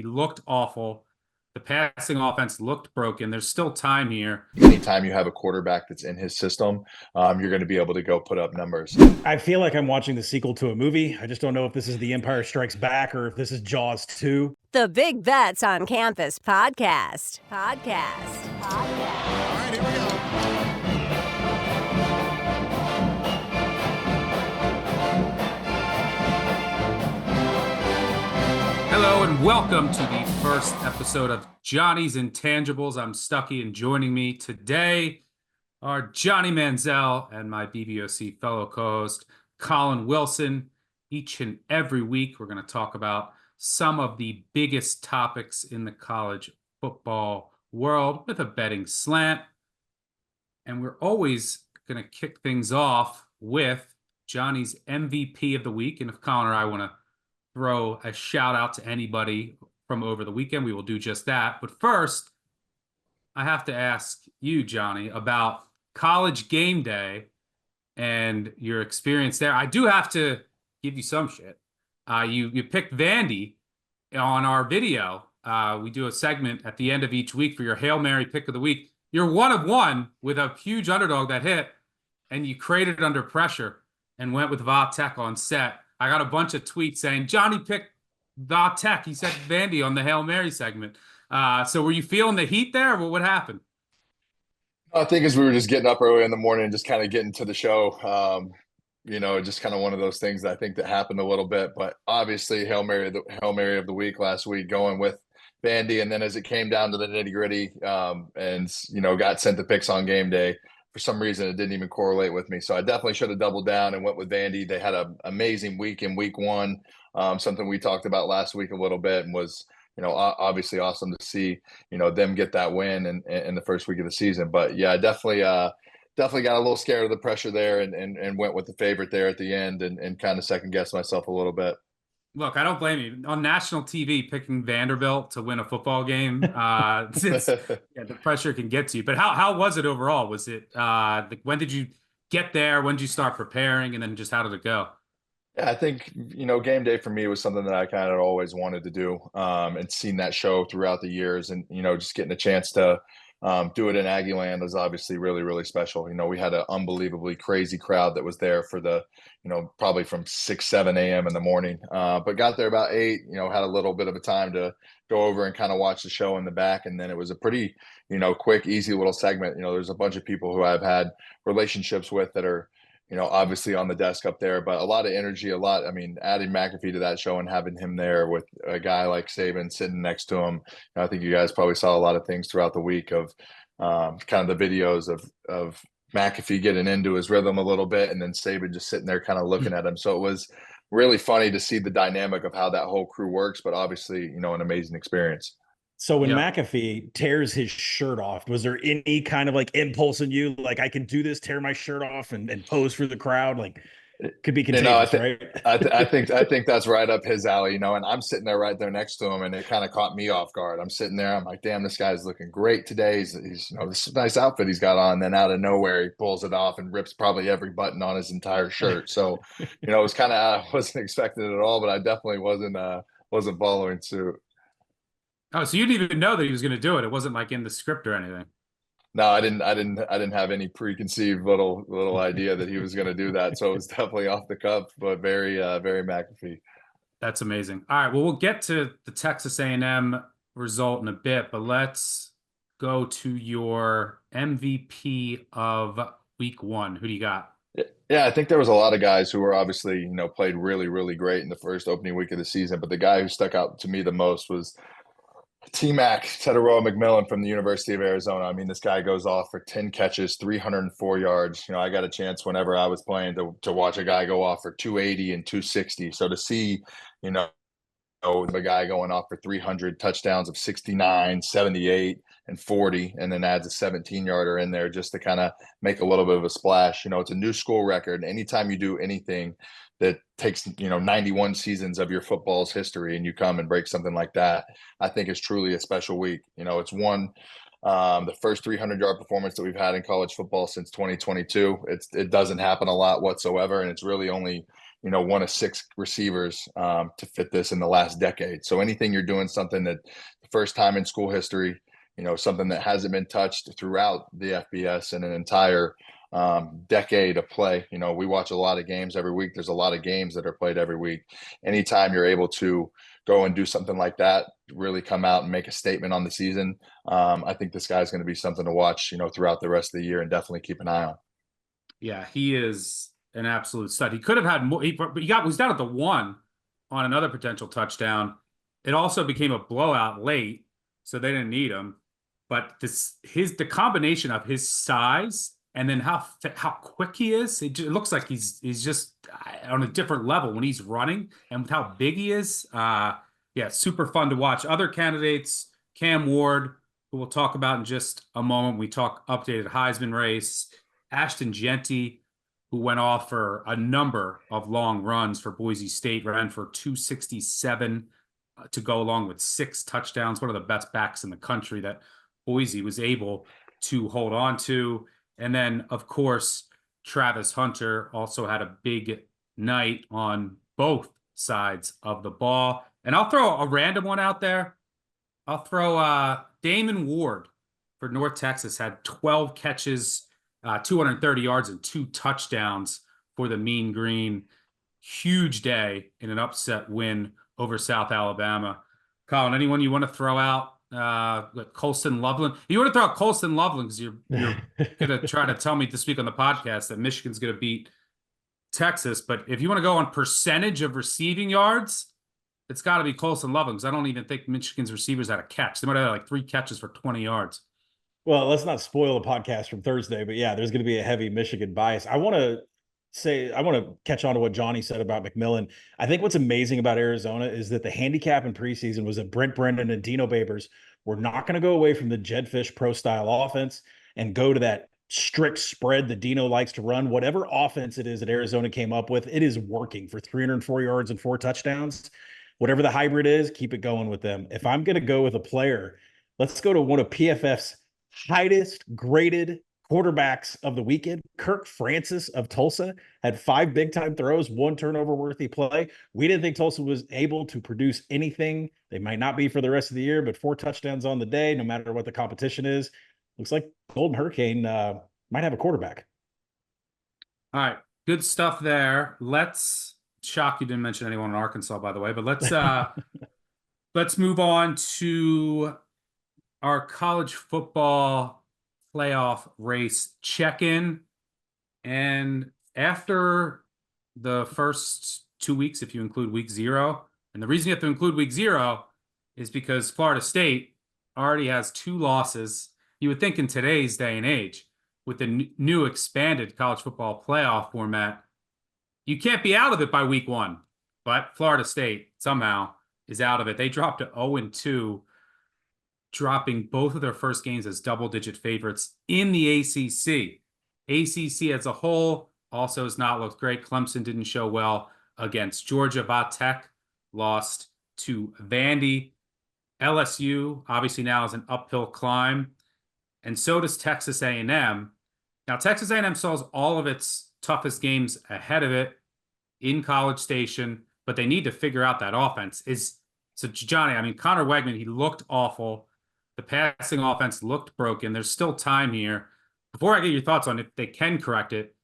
looked awful. The passing offense looked broken. There's still time here. Anytime you have a quarterback that's in his system, you're going to be able to go put up numbers. I feel like I'm watching the sequel to a movie. I just don't know if this is The Empire Strikes Back or if this is Jaws 2. The Big Bets on Campus podcast. All right, here we go. Hello and welcome to the first episode of Johnny's Intangibles. I'm Stuckey, and joining me today are Johnny Manziel and my BBOC fellow co-host Colin Wilson. Each and every week we're going to talk about some of the biggest topics in the college football world with a betting slant. And we're always going to kick things off with Johnny's MVP of the week. And if Colin or I want to throw a shout out to anybody from over the weekend, we will do just that. But first, I have to ask you, Johnny, about college game day and your experience there. I do have to give you some shit. You picked Vandy on our video. We do a segment at the end of each week for your Hail Mary pick of the week. You're one of one with a huge underdog that hit, and you created under pressure and went with Va Tech on set. I got a bunch of tweets saying, Johnny picked Va Tech. He said Vandy on the Hail Mary segment. So were you feeling the heat there? What happened? I think as we were just getting up early in the morning and just kind of getting to the show, just kind of one of those things that I think that happened a little bit. But obviously, Hail Mary of the week last week, going with Vandy. And then as it came down to the nitty gritty got sent the picks on game day, for some reason, it didn't even correlate with me. So I definitely should have doubled down and went with Vandy. They had an amazing week in week one, something we talked about last week a little bit, and was, obviously awesome to see, them get that win in the first week of the season. But yeah, I definitely got a little scared of the pressure there and went with the favorite there at the end and kind of second guessed myself a little bit. Look, I don't blame you. On national TV, picking Vanderbilt to win a football game, the pressure can get to you. But how was it overall? Was it when did you get there? When did you start preparing? And then just how did it go? Yeah, I think, game day for me was something that I kind of always wanted to do, and seen that show throughout the years, and, just getting a chance to do it in Aggieland was obviously really, really special. We had an unbelievably crazy crowd that was there for the, probably from 6, 7 a.m. in the morning, but got there about 8, had a little bit of a time to go over and kind of watch the show in the back. And then it was a pretty, quick, easy little segment. There's a bunch of people who I've had relationships with that are, obviously on the desk up there, but a lot of energy, adding McAfee to that show and having him there with a guy like Saban sitting next to him. I think you guys probably saw a lot of things throughout the week of kind of the videos of McAfee getting into his rhythm a little bit, and then Saban just sitting there kind of looking at him. So it was really funny to see the dynamic of how that whole crew works, but obviously, an amazing experience. So when McAfee tears his shirt off, was there any kind of like impulse in you? Like, I can do this, tear my shirt off and pose for the crowd? Like, could be contagious, right? I think that's right up his alley, and I'm sitting there right there next to him, and it kind of caught me off guard. I'm sitting there, I'm like, damn, this guy's looking great today. He's this is a nice outfit he's got on. And then out of nowhere, he pulls it off and rips probably every button on his entire shirt. So, it was kind of, I wasn't expecting it at all, but I definitely wasn't following suit. Oh, so you didn't even know that he was going to do it. It wasn't like in the script or anything. No, I didn't have any preconceived little idea that he was going to do that. So it was definitely off the cuff, but very McAfee. That's amazing. All right, well, we'll get to the Texas A&M result in a bit, but let's go to your MVP of week one. Who do you got? Yeah, I think there was a lot of guys who were obviously, played really, really great in the first opening week of the season, but the guy who stuck out to me the most was T-Mac Tetaroa McMillan from the University of Arizona. This guy goes off for 10 catches, 304 yards. I got a chance whenever I was playing to watch a guy go off for 280 and 260. So to see, the guy going off for 300 touchdowns of 69, 78, and 40, and then adds a 17-yarder in there just to kind of make a little bit of a splash. It's a new school record. Anytime you do anything that takes 91 seasons of your football's history and you come and break something like that, I think is truly a special week. It's one the first 300-yard performance that we've had in college football since 2022. It doesn't happen a lot whatsoever, and it's really only one of 6 receivers to fit this in the last decade. So anything you're doing something that the first time in school history, something that hasn't been touched throughout the FBS in an entire decade of play. We watch a lot of games every week. There's a lot of games that are played every week. Anytime you're able to go and do something like that, really come out and make a statement on the season, I think this guy's going to be something to watch, throughout the rest of the year, and definitely keep an eye on. Yeah, he is an absolute stud. He could have had more. He was down at the 1 on another potential touchdown. It also became a blowout late, so they didn't need him. But the combination of his size and then how quick he is, it looks like he's just on a different level when he's running, and with how big he is. Yeah, super fun to watch. Other candidates, Cam Ward, who we'll talk about in just a moment. We talk updated Heisman race. Ashton Jeanty, who went off for a number of long runs for Boise State, ran for 267 to go along with 6 touchdowns. One of the best backs in the country that Boise was able to hold on to. And then, of course, Travis Hunter also had a big night on both sides of the ball. And I'll throw a random one out there. I'll throw Damon Ward for North Texas, had 12 catches, 230 yards, and 2 touchdowns for the Mean Green. Huge day in an upset win over South Alabama. Colin, anyone you want to throw out? Colston Loveland. You want to throw out Colston Loveland because you're going to try to tell me this week on the podcast that Michigan's going to beat Texas. But if you want to go on percentage of receiving yards, it's got to be Colston Loveland, because I don't even think Michigan's receivers had a catch. They might have had like 3 catches for 20 yards. Well, let's not spoil the podcast from Thursday, but yeah, there's going to be a heavy Michigan bias. I want to catch on to what Johnny said about McMillan. I think what's amazing about Arizona is that the handicap in preseason was that Brent Brennan and Dino Babers were not going to go away from the Jed Fish pro style offense and go to that strict spread that Dino likes to run. Whatever offense it is that Arizona came up with, it is working for 304 yards and 4 touchdowns. Whatever the hybrid is, keep it going with them. If I'm going to go with a player, let's go to one of PFF's highest graded quarterbacks of the weekend. Kirk Francis of Tulsa had 5 big-time throws, 1 turnover-worthy play. We didn't think Tulsa was able to produce anything. They might not be for the rest of the year, but 4 touchdowns on the day, no matter what the competition is. Looks like Golden Hurricane might have a quarterback. All right, good stuff there. Let's shock you didn't mention anyone in Arkansas, by the way, but let's move on to our college football playoff race check-in. And after the first 2 weeks, if you include week 0, and the reason you have to include week 0 is because Florida State already has 2 losses. You would think in today's day and age, with the new expanded college football playoff format, you can't be out of it by week 1. But Florida State somehow is out of it. They dropped to 0-2, dropping both of their first games as double-digit favorites in the ACC. ACC as a whole also has not looked great. Clemson didn't show well against Georgia. Vatek lost to Vandy. LSU obviously now is an uphill climb, and so does Texas A&M. Now, Texas A&M still has all of its toughest games ahead of it in College Station, but they need to figure out that offense. So, Johnny, I mean, Connor Wegman, he looked awful. The passing offense looked broken. There's still time here. Before I get your thoughts on if they can correct it,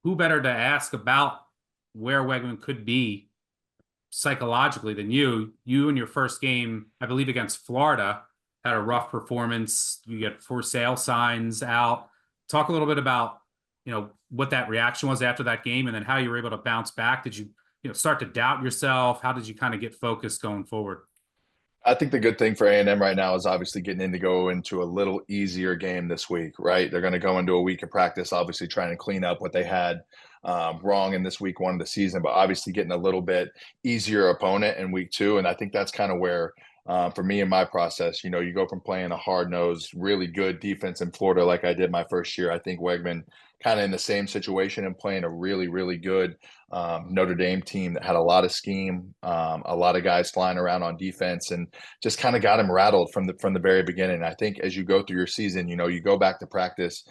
who better to ask about where Wegman could be psychologically than you? You in your first game, I believe against Florida, had a rough performance. You get for sale signs out. Talk a little bit about, what that reaction was after that game, and then how you were able to bounce back. Did you, start to doubt yourself? How did you kind of get focused going forward? I think the good thing for A&M right now is obviously getting to go into a little easier game this week, right? They're going to go into a week of practice, obviously trying to clean up what they had wrong in this week 1 of the season, but obviously getting a little bit easier opponent in week 2. And I think that's kind of where, for me in my process, you go from playing a hard-nosed, really good defense in Florida like I did my first year. I think Wegman kind of in the same situation and playing a really, really good Notre Dame team that had a lot of scheme, a lot of guys flying around on defense, and just kind of got him rattled from the very beginning. I think as you go through your season, you go back to practice,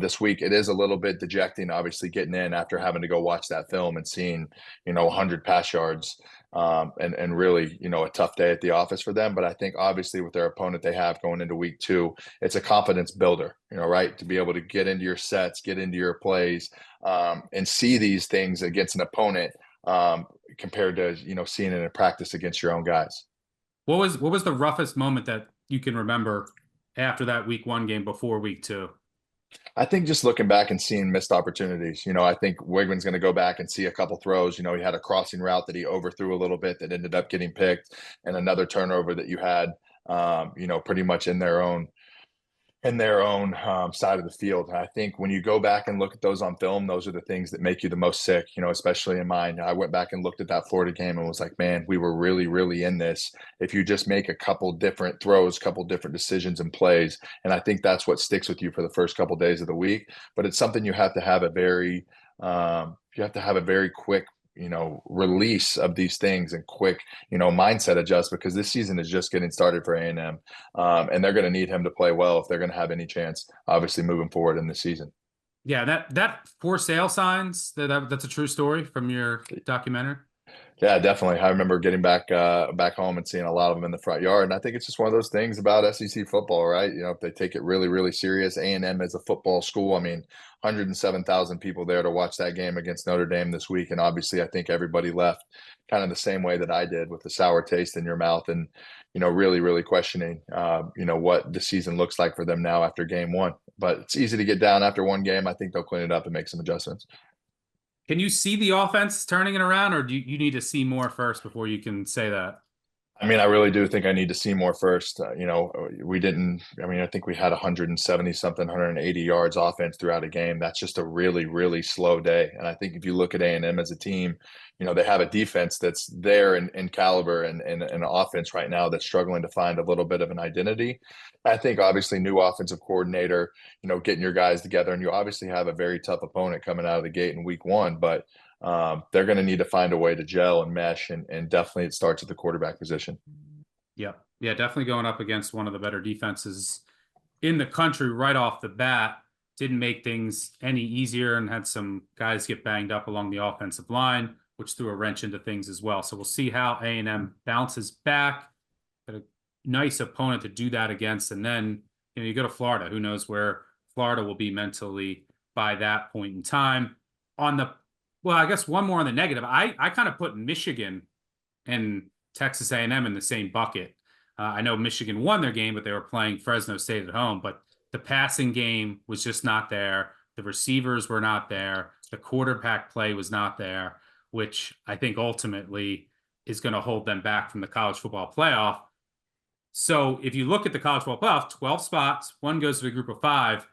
this week. It is a little bit dejecting, obviously, getting in after having to go watch that film and seeing, 100 pass yards, and really, a tough day at the office for them. But I think obviously with their opponent they have going into week 2, it's a confidence builder, right? To be able to get into your sets, get into your plays, and see these things against an opponent, compared to, seeing it in practice against your own guys. What was the roughest moment that you can remember after that week 1 game before week 2? I think just looking back and seeing missed opportunities, I think Wigman's going to go back and see a couple throws. He had a crossing route that he overthrew a little bit that ended up getting picked, and another turnover that you had, pretty much in their own side of the field. And I think when you go back and look at those on film, those are the things that make you the most sick, especially in mine. I went back and looked at that Florida game and was like, man, we were really, really in this. If you just make a couple different throws, couple different decisions and plays. And I think that's what sticks with you for the first couple days of the week. But it's something you have to have a very quick, release of these things and quick, mindset adjust, because this season is just getting started for A&M. And they're going to need him to play well if they're going to have any chance, obviously, moving forward in the season. Yeah, that for sale signs, that's a true story from your documentary. Yeah, definitely. I remember getting back home and seeing a lot of them in the front yard. And I think it's just one of those things about SEC football, right? If they take it really, really serious. A&M is a football school. I mean, 107,000 people there to watch that game against Notre Dame this week. And obviously, I think everybody left kind of the same way that I did, with a sour taste in your mouth and, really, really questioning, what the season looks like for them now after game 1. But it's easy to get down after one game. I think they'll clean it up and make some adjustments. Can you see the offense turning it around, or do you need to see more first before you can say that? I mean, I really do think I need to see more first. I think we had 170 something, 180 yards offense throughout a game. That's just a really, really slow day. And I think if you look at A&M as a team, they have a defense that's there in caliber and an offense right now that's struggling to find a little bit of an identity. I think obviously new offensive coordinator, getting your guys together, and you obviously have a very tough opponent coming out of the gate in week 1, but they're going to need to find a way to gel and mesh, and definitely it starts at the quarterback position. Yeah, definitely going up against one of the better defenses in the country right off the bat. Didn't make things any easier, and had some guys get banged up along the offensive line, which threw a wrench into things as well. So we'll see how A&M bounces back. Got a nice opponent to do that against, and then you go to Florida. Who knows where Florida will be mentally by that point in time. Well, I guess one more on the negative. I kind of put Michigan and Texas A&M in the same bucket. I know Michigan won their game, but they were playing Fresno State at home. But the passing game was just not there. The receivers were not there. The quarterback play was not there, which I think ultimately is going to hold them back from the college football playoff. So if you look at the college football playoff, 12 spots, one goes to the group of 5.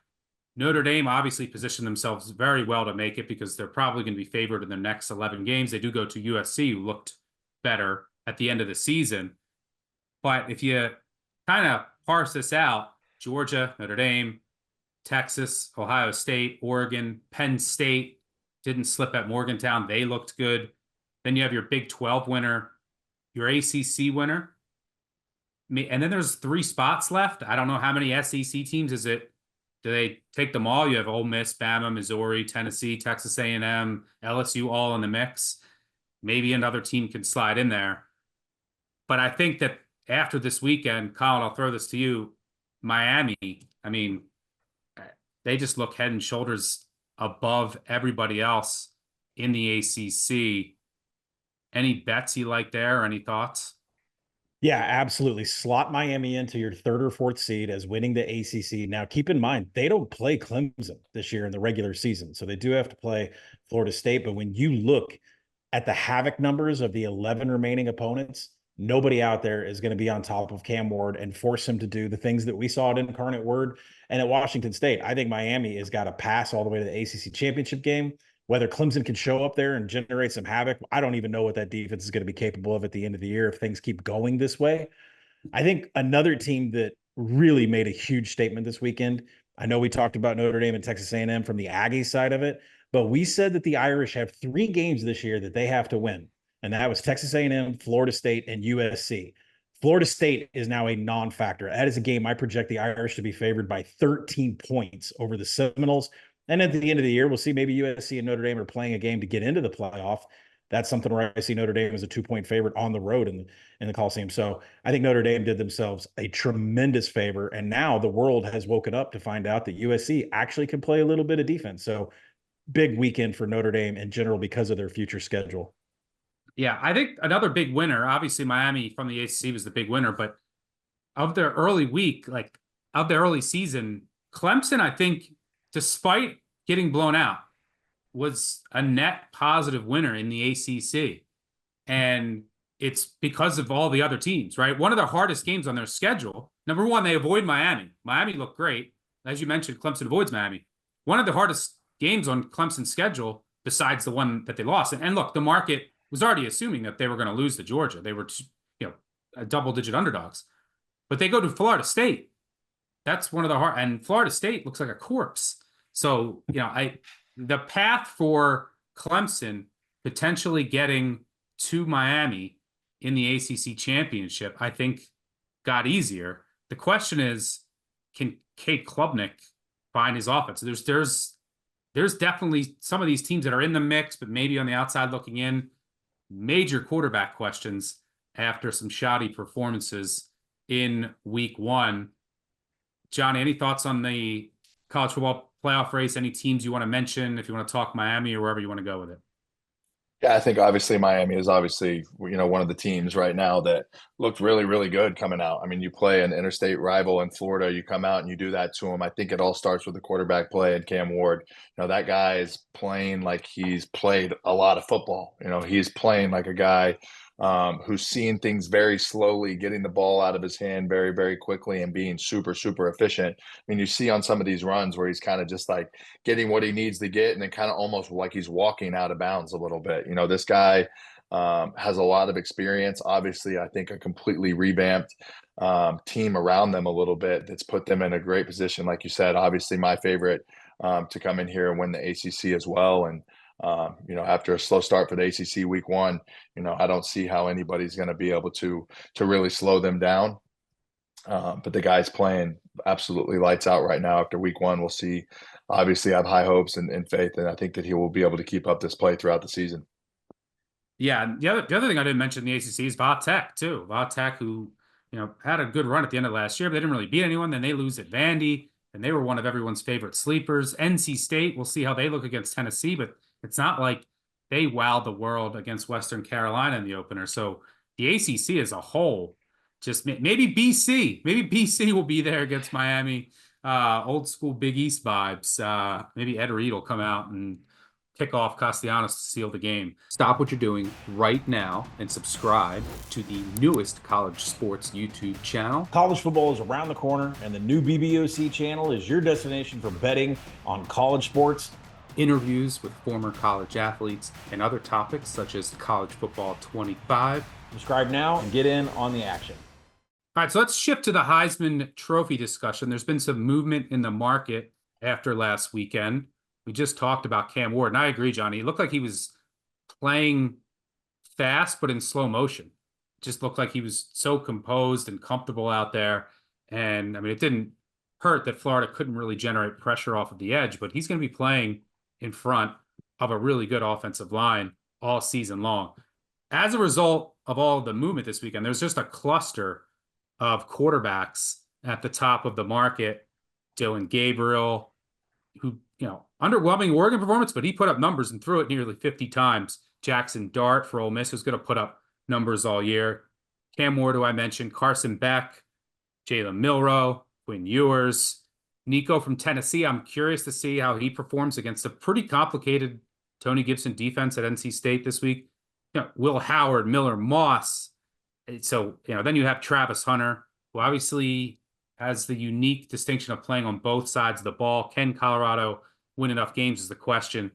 Notre Dame obviously positioned themselves very well to make it, because they're probably going to be favored in their next 11 games. They do go to USC, who looked better at the end of the season. But if you kind of parse this out, Georgia, Notre Dame, Texas, Ohio State, Oregon, Penn State didn't slip at Morgantown. They looked good. Then you have your Big 12 winner, your ACC winner. And then there's 3 spots left. I don't know how many SEC teams is it. Do they take them all? You have Ole Miss, Bama, Missouri, Tennessee, Texas A&M, LSU all in the mix. Maybe another team can slide in there. But I think that after this weekend, Colin, I'll throw this to you. Miami, I mean, they just look head and shoulders above everybody else in the ACC. Any bets you like there? Or any thoughts? Yeah, absolutely. Slot Miami into your 3rd or 4th seed as winning the ACC. Now, keep in mind, they don't play Clemson this year in the regular season, so they do have to play Florida State. But when you look at the havoc numbers of the 11 remaining opponents, nobody out there is going to be on top of Cam Ward and force him to do the things that we saw at Incarnate Word and at Washington State. I think Miami has got to pass all the way to the ACC championship game. Whether Clemson can show up there and generate some havoc, I don't even know what that defense is going to be capable of at the end of the year if things keep going this way. I think another team that really made a huge statement this weekend, I know we talked about Notre Dame and Texas A&M from the Aggies side of it, but we said that the Irish have 3 games this year that they have to win, and that was Texas A&M, Florida State, and USC. Florida State is now a non-factor. That is a game I project the Irish to be favored by 13 points over the Seminoles. And at the end of the year, we'll see maybe USC and Notre Dame are playing a game to get into the playoff. That's something where I see Notre Dame as a 2-point favorite on the road in the Coliseum. So I think Notre Dame did themselves a tremendous favor. And now the world has woken up to find out that USC actually can play a little bit of defense. So big weekend for Notre Dame in general because of their future schedule. Yeah, I think another big winner, obviously Miami from the ACC was the big winner, but of their early week, like of their early season, Clemson, I think, despite getting blown out, was a net positive winner in the ACC. And it's because of all the other teams, right? One of the hardest games on their schedule, number one, they avoid Miami. Miami looked great. As you mentioned, Clemson avoids Miami. One of the hardest games on Clemson's schedule, besides the one that they lost. And look, the market was already assuming that they were going to lose to Georgia. They were, double-digit underdogs. But they go to Florida State. That's one of the hard, and Florida State looks like a corpse. So, the path for Clemson potentially getting to Miami in the ACC championship, I think, got easier. The question is, can Cade Klubnik find his offense? There's definitely some of these teams that are in the mix, but maybe on the outside looking in. Major quarterback questions after some shoddy performances in week one. Johnny, any thoughts on the college football playoff race? Any teams you want to mention if you want to talk Miami or wherever you want to go with it? Yeah, I think obviously Miami is obviously, one of the teams right now that looked really, really good coming out. I mean, you play an interstate rival in Florida, you come out and you do that to them. I think it all starts with the quarterback play and Cam Ward. That guy is playing like he's played a lot of football. He's playing like a guy who's seeing things very slowly, getting the ball out of his hand very, very quickly and being super, super efficient. I mean, you see on some of these runs where he's kind of just like getting what he needs to get and then kind of almost like he's walking out of bounds a little bit. This guy has a lot of experience. Obviously, I think a completely revamped team around them a little bit that's put them in a great position. Like you said, obviously my favorite to come in here and win the ACC as well. And after a slow start for the ACC week one, I don't see how anybody's going to be able to really slow them down. But the guy's playing absolutely lights out right now after week one. We'll see. Obviously, I have high hopes and faith, and I think that he will be able to keep up this play throughout the season. Yeah, the other thing I didn't mention in the ACC is Vatek too. Vatek, who had a good run at the end of last year, but they didn't really beat anyone. Then they lose at Vandy, and they were one of everyone's favorite sleepers. NC State, we'll see how they look against Tennessee, but it's not like they wowed the world against Western Carolina in the opener. So the ACC as a whole, just maybe BC will be there against Miami. Old school Big East vibes. Maybe Ed Reed will come out and kick off Castellanos to seal the game. Stop what you're doing right now and subscribe to the newest college sports YouTube channel. College football is around the corner, and the new BBOC channel is your destination for betting on college sports. Interviews with former college athletes and other topics such as College Football 25. Subscribe now and get in on the action. All right, so let's shift to the Heisman Trophy discussion. There's been some movement in the market after last weekend. We just talked about Cam Ward, and I agree, Johnny. It looked like he was playing fast, but in slow motion. It just looked like he was so composed and comfortable out there. And, it didn't hurt that Florida couldn't really generate pressure off of the edge, but he's going to be playing in front of a really good offensive line all season long. As a result of all of the movement this weekend, there's just a cluster of quarterbacks at the top of the market. Dylan Gabriel, who, underwhelming Oregon performance, but he put up numbers and threw it nearly 50 times. Jackson Dart for Ole Miss, who's going to put up numbers all year. Cam Ward, who I mentioned, Carson Beck, Jalen Milroe, Quinn Ewers, Nico from Tennessee. I'm curious to see how he performs against a pretty complicated Tony Gibson defense at NC State this week. Will Howard, Miller Moss. So, then you have Travis Hunter, who obviously has the unique distinction of playing on both sides of the ball. Can Colorado win enough games is the question.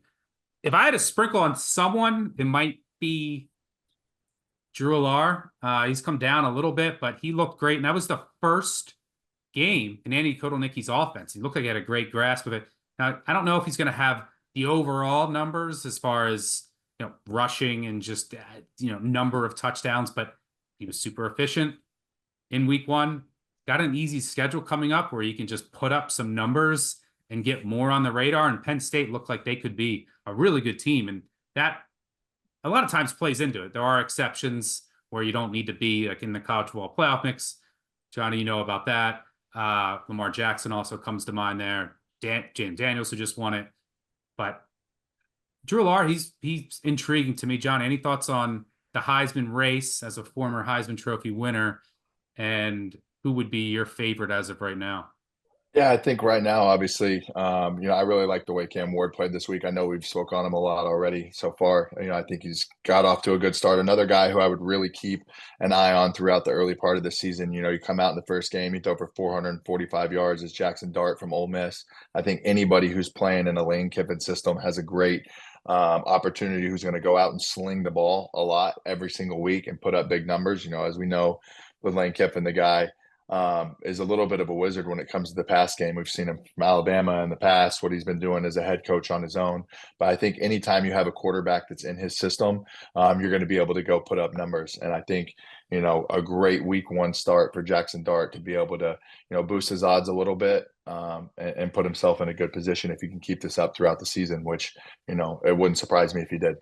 If I had to sprinkle on someone, it might be Drew Allar. He's come down a little bit, but he looked great. And that was the first game in Andy Kotelnicki's offense. He looked like he had a great grasp of it. Now, I don't know if he's going to have the overall numbers as far as, rushing and just, number of touchdowns, but he was super efficient. in week one. Got an easy schedule coming up where you can just put up some numbers and get more on the radar. And Penn State looked like they could be a really good team. And that a lot of times plays into it. There are exceptions where you don't need to be like in the college football playoff mix. Johnny, you know about that. Lamar Jackson also comes to mind there. Jaden Daniels, who just won it. But Drew Lar, he's intriguing to me. John, any thoughts on the Heisman race as a former Heisman Trophy winner, and who would be your favorite as of right now? Yeah, I think right now, obviously, I really like the way Cam Ward played this week. I know we've spoke on him a lot already so far. I think he's got off to a good start. Another guy who I would really keep an eye on throughout the early part of the season. You come out in the first game, you throw for 445 yards is Jackson Dart from Ole Miss. I think anybody who's playing in a Lane Kiffin system has a great opportunity who's going to go out and sling the ball a lot every single week and put up big numbers. As we know with Lane Kiffin, the guy is a little bit of a wizard when it comes to the pass game. We've seen him from Alabama in the past, what he's been doing as a head coach on his own. But I think anytime you have a quarterback that's in his system, you're going to be able to go put up numbers. And I think, a great week one start for Jackson Dart to be able to, boost his odds a little bit and put himself in a good position if he can keep this up throughout the season, which, it wouldn't surprise me if he did.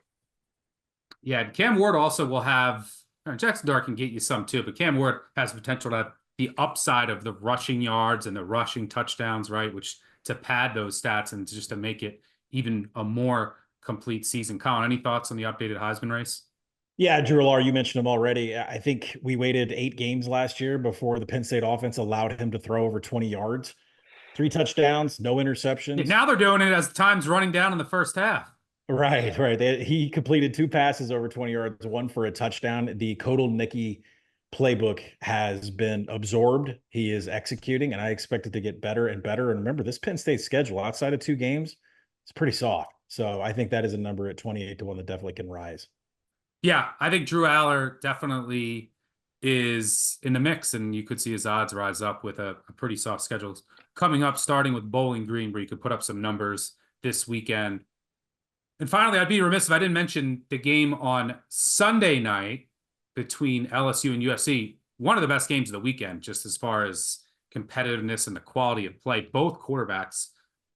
Yeah, Cam Ward also will have Jackson Dart can get you some too, but Cam Ward has potential to have the upside of the rushing yards and the rushing touchdowns, right? Which to pad those stats and just to make it even a more complete season. Colin, any thoughts on the updated Heisman race? Yeah, Drew Lar, you mentioned him already. I think we waited 8 games last year before the Penn State offense allowed him to throw over 20 yards. 3 touchdowns, no interceptions. Yeah, now they're doing it as time's running down in the first half. Right. He completed 2 passes over 20 yards, 1 for a touchdown. The Kodal Nicky playbook has been absorbed. He is executing, and I expect it to get better and better. And remember, this Penn State schedule outside of 2 games, it's pretty soft. So I think that is a number at 28-1 that definitely can rise. Yeah, I think Drew Aller definitely is in the mix, and you could see his odds rise up with a pretty soft schedule coming up, starting with Bowling Green, where you could put up some numbers this weekend. And finally, I'd be remiss if I didn't mention the game on Sunday night between LSU and USC. One of the best games of the weekend, just as far as competitiveness and the quality of play. Both quarterbacks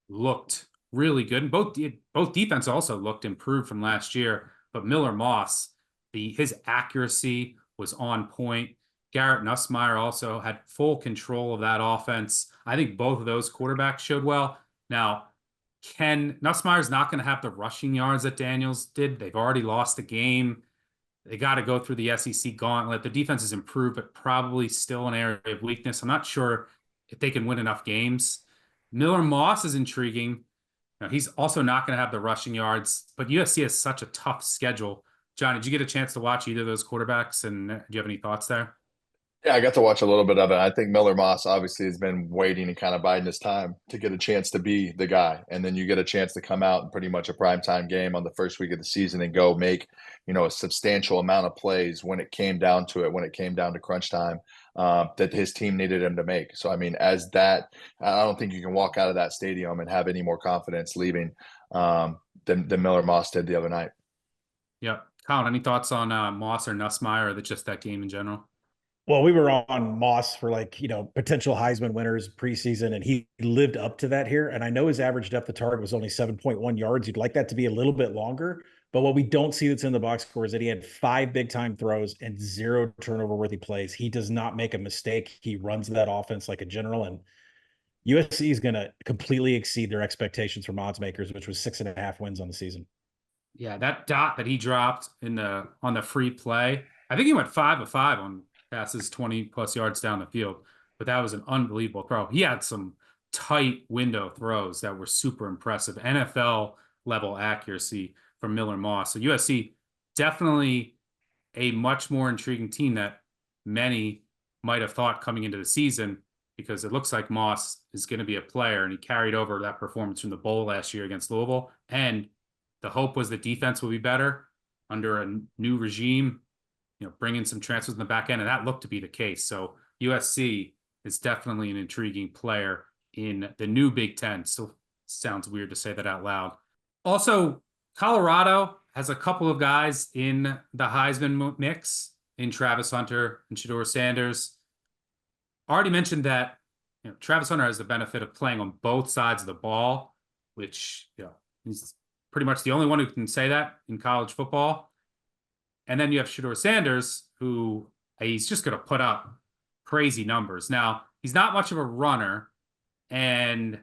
looked really good, and both defense also looked improved from last year. But Miller Moss, his accuracy was on point. Garrett Nussmeier also had full control of that offense. I think both of those quarterbacks showed well. Now, Nussmeier's not going to have the rushing yards that Daniels did. They've already lost a game. They got to go through the SEC gauntlet. The defense has improved, but probably still an area of weakness. I'm not sure if they can win enough games. Miller Moss is intriguing. Now, he's also not going to have the rushing yards, but USC has such a tough schedule. John, did you get a chance to watch either of those quarterbacks, and do you have any thoughts there? Yeah, I got to watch a little bit of it. I think Miller Moss obviously has been waiting and kind of biding his time to get a chance to be the guy. And then you get a chance to come out in pretty much a primetime game on the first week of the season and go make, a substantial amount of plays when it came down to it, when it came down to crunch time, that his team needed him to make. So, I mean, I don't think you can walk out of that stadium and have any more confidence leaving than Miller Moss did the other night. Yeah. Colin, any thoughts on Moss or Nussmeier, or just that game in general? Well, we were on Moss for potential Heisman winners preseason, and he lived up to that here. And I know his average depth of target was only 7.1 yards. You'd like that to be a little bit longer. But what we don't see that's in the box score is that he had 5 big-time throws and 0 turnover-worthy plays. He does not make a mistake. He runs that offense like a general. And USC is going to completely exceed their expectations from odds makers, which was 6.5 wins on the season. Yeah, that dot that he dropped on the free play, I think he went 5 of 5 on passes 20+ yards down the field, but that was an unbelievable throw. He had some tight window throws that were super impressive. NFL level accuracy from Miller Moss. So USC definitely a much more intriguing team that many might have thought coming into the season, because it looks like Moss is going to be a player, and he carried over that performance from the bowl last year against Louisville. And the hope was the defense would be better under a new regime, bring in some transfers in the back end, and that looked to be the case. So USC is definitely an intriguing player in the new Big Ten. Still sounds weird to say that out loud. Also, Colorado has a couple of guys in the Heisman mix, in Travis Hunter and Shedeur Sanders. already mentioned that Travis Hunter has the benefit of playing on both sides of the ball, which he's pretty much the only one who can say that in college football. And then you have Shedeur Sanders, who he's just going to put up crazy numbers. Now, he's not much of a runner, and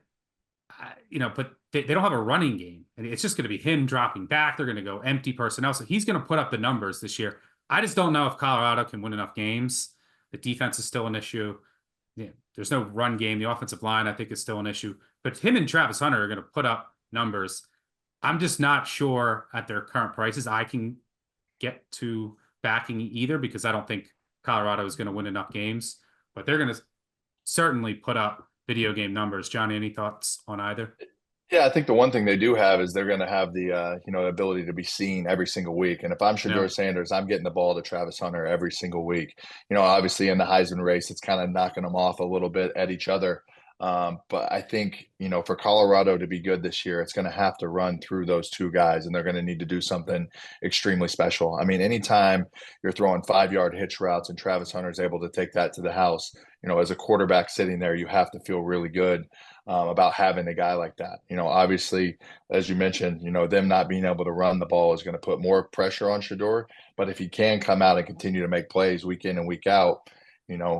but they don't have a running game, and it's just going to be him dropping back. They're going to go empty personnel, so he's going to put up the numbers this year. I just don't know if Colorado can win enough games. The defense is still an issue. There's no run game. The offensive line, I think, is still an issue. But him and Travis Hunter are going to put up numbers. I'm just not sure at their current prices I can get to backing either, because I don't think Colorado is going to win enough games. But they're going to certainly put up video game numbers. Johnny, any thoughts on either? Yeah, I think the one thing they do have is they're going to have the ability to be seen every single week. And if I'm Shedeur Sanders, I'm getting the ball to Travis Hunter every single week. Obviously in the Heisman race, it's kind of knocking them off a little bit at each other. But I think, for Colorado to be good this year, it's going to have to run through those two guys, and they're going to need to do something extremely special. I mean, anytime you're throwing 5-yard hitch routes and Travis Hunter is able to take that to the house, as a quarterback sitting there, you have to feel really good about having a guy like that. Obviously, as you mentioned, them not being able to run the ball is going to put more pressure on Shedeur. But if he can come out and continue to make plays week in and week out,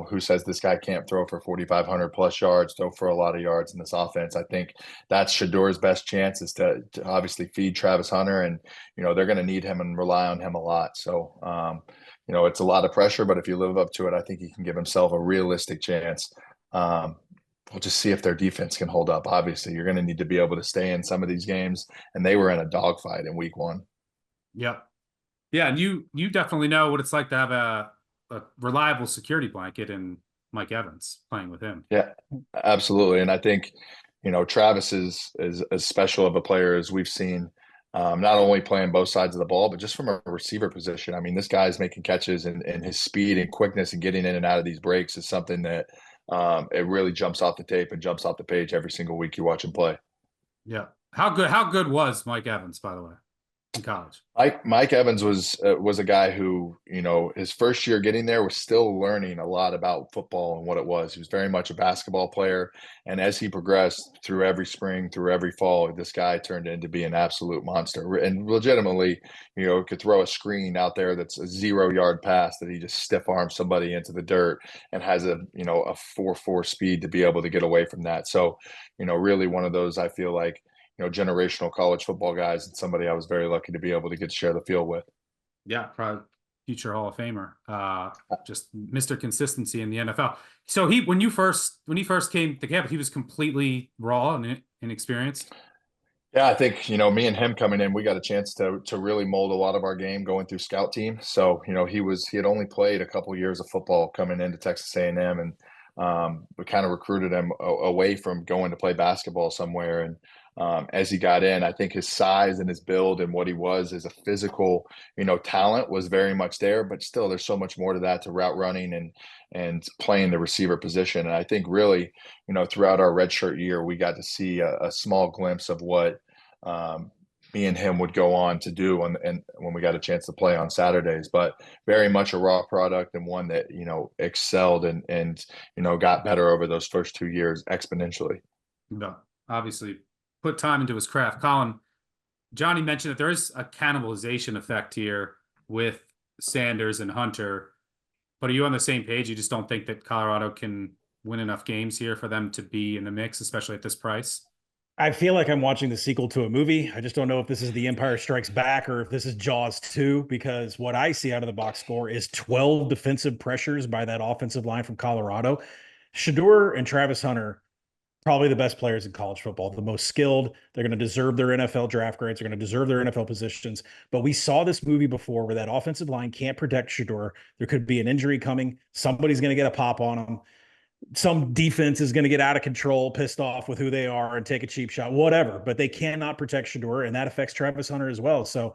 who says this guy can't throw for 4,500 plus yards, throw for a lot of yards in this offense? I think that's Shadeur's best chance, is to obviously feed Travis Hunter, and, they're going to need him and rely on him a lot. So, it's a lot of pressure, but if you live up to it, I think he can give himself a realistic chance. We'll just see if their defense can hold up. Obviously, you're going to need to be able to stay in some of these games, and they were in a dogfight in week 1. Yep. Yeah, and you definitely know what it's like to have a reliable security blanket in Mike Evans playing with him. Yeah, absolutely. And I think, Travis is as special of a player as we've seen, not only playing both sides of the ball, but just from a receiver position. I mean, this guy's making catches, and his speed and quickness and getting in and out of these breaks is something that it really jumps off the tape and jumps off the page every single week you watch him play. Yeah. How good was Mike Evans, by the way, in college? Mike Evans was a guy who, his first year getting there was still learning a lot about football and what it was. He was very much a basketball player. And as he progressed through every spring, through every fall, this guy turned into be an absolute monster, and legitimately, could throw a screen out there that's a 0-yard pass that he just stiff arms somebody into the dirt, and has a 4.4 speed to be able to get away from that. So, really one of those, I feel like, generational college football guys, and somebody I was very lucky to be able to get to share the field with. Yeah, probably future Hall of Famer. Just Mr. Consistency in the NFL. So when he first came to campus, he was completely raw and inexperienced. Yeah, I think, me and him coming in, we got a chance to really mold a lot of our game going through scout team. So, he had only played a couple years of football coming into Texas A&M, and we kind of recruited him away from going to play basketball somewhere. And as he got in, I think his size and his build and what he was as a physical, talent was very much there, but still there's so much more to that, to route running and playing the receiver position. And I think really, throughout our redshirt year, we got to see a small glimpse of what me and him would go on to do and when we got a chance to play on Saturdays. But very much a raw product, and one that, excelled and got better over those first 2 years exponentially. No, obviously put time into his craft. Colin, Johnny mentioned that there is a cannibalization effect here with Sanders and Hunter, but are you on the same page? You just don't think that Colorado can win enough games here for them to be in the mix, especially at this price? I feel like I'm watching the sequel to a movie. I just don't know if this is The Empire Strikes Back or if this is Jaws 2, because what I see out of the box score is 12 defensive pressures by that offensive line from Colorado. Shedeur and Travis Hunter, probably the best players in college football, the most skilled. They're going to deserve their NFL draft grades. They're going to deserve their NFL positions. But we saw this movie before where that offensive line can't protect Shedeur. There could be an injury coming. Somebody's going to get a pop on them. Some defense is going to get out of control, pissed off with who they are, and take a cheap shot, whatever. But they cannot protect Shedeur, and that affects Travis Hunter as well. So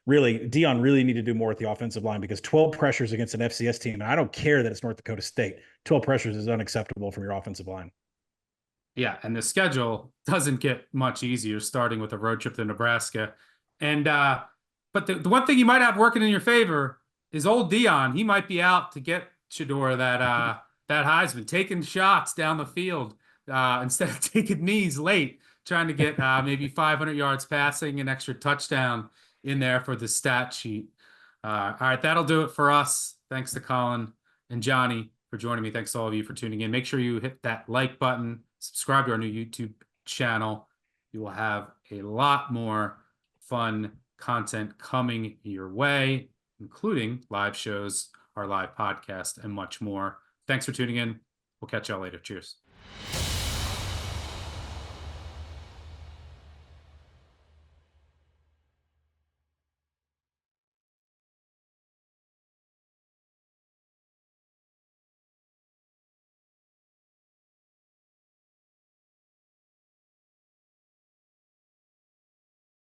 really, Deion really need to do more with the offensive line, because 12 pressures against an FCS team, and I don't care that it's North Dakota State, 12 pressures is unacceptable from your offensive line. Yeah, and the schedule doesn't get much easier, starting with a road trip to Nebraska. And but the one thing you might have working in your favor is old Deion. He might be out to get Shedeur that Heisman, taking shots down the field instead of taking knees late, trying to get maybe 500 yards passing, an extra touchdown in there for the stat sheet. All right, that'll do it for us. Thanks to Colin and Johnny for joining me. Thanks to all of you for tuning in. Make sure you hit that like button, subscribe to our new YouTube channel. You will have a lot more fun content coming your way, including live shows, our live podcast, and much more. Thanks for tuning in. We'll catch y'all later. Cheers.